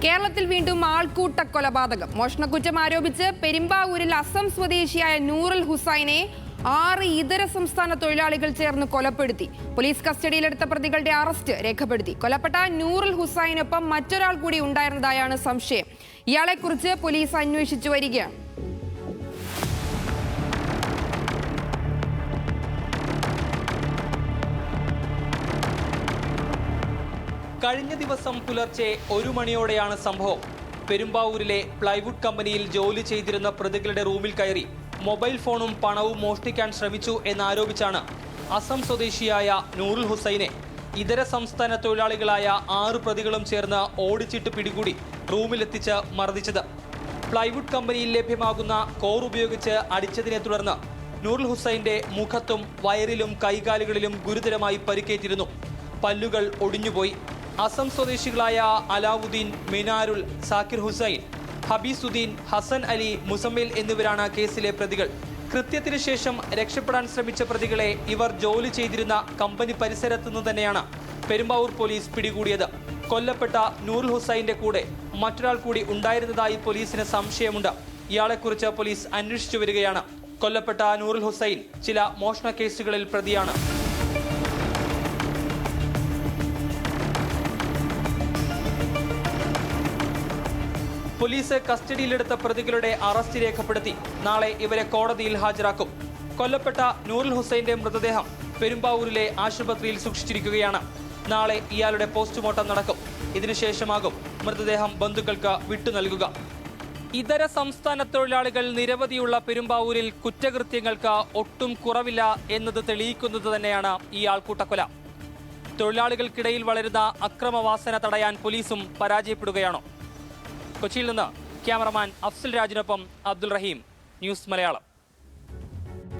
കേരളത്തിൽ വീണ്ടും ആൾക്കൂട്ട കൊലപാതകം. മോഷണക്കുറ്റം ആരോപിച്ച് പെരുമ്പാവൂരിൽ അസം സ്വദേശിയായ നൂറുൽ ഹുസൈനെ 6 ഇതര സംസ്ഥാന തൊഴിലാളികൾ ചേർന്ന് കൊലപ്പെടുത്തി. പോലീസ് കസ്റ്റഡിയിലെടുത്ത പ്രതികളുടെ അറസ്റ്റ് രേഖപ്പെടുത്തി. കൊല്ലപ്പെട്ട നൂറുൽ ഹുസൈനൊപ്പം മറ്റൊരാൾ കൂടി ഉണ്ടായിരുന്നതായാണ് സംശയം. ഇയാളെക്കുറിച്ച് പോലീസ് അന്വേഷിച്ചു വരികയാണ്. കഴിഞ്ഞ ദിവസം പുലർച്ചെ 1 മണിയോടെയാണ് സംഭവം. പെരുമ്പാവൂരിലെ പ്ലൈവുഡ് കമ്പനിയിൽ ജോലി ചെയ്തിരുന്ന പ്രതികളുടെ റൂമിൽ കയറി മൊബൈൽ ഫോണും പണവും മോഷ്ടിക്കാൻ ശ്രമിച്ചു എന്നാരോപിച്ചാണ് അസം സ്വദേശിയായ നൂറുൽ ഹുസൈനെ ഇതര സംസ്ഥാന തൊഴിലാളികളായ 6 പ്രതികളും ചേർന്ന് ഓടിച്ചിട്ട് പിടികൂടി റൂമിലെത്തിച്ച് മർദ്ദിച്ചത്. പ്ലൈവുഡ് കമ്പനിയിൽ ലഭ്യമാകുന്ന കോർ ഉപയോഗിച്ച് അടിച്ചതിനെ തുടർന്ന് നൂറുൽ ഹുസൈന്റെ മുഖത്തും വയറിലും കൈകാലുകളിലും ഗുരുതരമായി പരിക്കേറ്റിരുന്നു. പല്ലുകൾ ഒടിഞ്ഞുപോയി. അസം സ്വദേശികളായ അലാവുദ്ദീൻ, മിനാരുൽ, സാക്കിർ ഹുസൈൻ, ഹബീസുദ്ദീൻ, ഹസൻ അലി, മുസമ്മിൽ എന്നിവരാണ് കേസിലെ പ്രതികൾ. കൃത്യത്തിന് ശേഷം രക്ഷപ്പെടാൻ ശ്രമിച്ച പ്രതികളെ ഇവർ ജോലി ചെയ്തിരുന്ന കമ്പനി പരിസരത്തു നിന്ന് തന്നെയാണ് പെരുമ്പാവൂർ പോലീസ് പിടികൂടിയത്. കൊല്ലപ്പെട്ട നൂറുൽ ഹുസൈന്റെ കൂടെ മറ്റൊരാൾ കൂടി ഉണ്ടായിരുന്നതായി പോലീസിന് സംശയമുണ്ട്. ഇയാളെക്കുറിച്ച് പോലീസ് അന്വേഷിച്ചു വരികയാണ്. കൊല്ലപ്പെട്ട നൂറുൽ ഹുസൈൻ ചില മോഷണ കേസുകളിൽ പ്രതിയാണ്. പോലീസ് കസ്റ്റഡിയിലെടുത്ത പ്രതികളുടെ അറസ്റ്റ് രേഖപ്പെടുത്തി നാളെ ഇവരെ കോടതിയിൽ ഹാജരാക്കും. കൊല്ലപ്പെട്ട നൂറുൽ ഹുസൈന്റെ മൃതദേഹം പെരുമ്പാവൂരിലെ ആശുപത്രിയിൽ സൂക്ഷിച്ചിരിക്കുകയാണ്. നാളെ ഇയാളുടെ പോസ്റ്റ്മോർട്ടം നടക്കും. ഇതിനുശേഷമാകും മൃതദേഹം ബന്ധുക്കൾക്ക് വിട്ടു നൽകുക. ഇതര സംസ്ഥാന തൊഴിലാളികൾ നിരവധിയുള്ള പെരുമ്പാവൂരിൽ കുറ്റകൃത്യങ്ങൾക്ക് ഒട്ടും കുറവില്ല എന്നത് തെളിയിക്കുന്നത് തന്നെയാണ് ഈ ആൾക്കൂട്ടക്കൊല. തൊഴിലാളികൾക്കിടയിൽ വളരുന്ന അക്രമവാസന തടയാൻ പോലീസും പരാജയപ്പെടുകയാണോ? കൊച്ചിയിൽ നിന്ന് ക്യാമറമാൻ അഫ്സൽ രാജിനൊപ്പം അബ്ദുൾ റഹീം, ന്യൂസ് മലയാളം.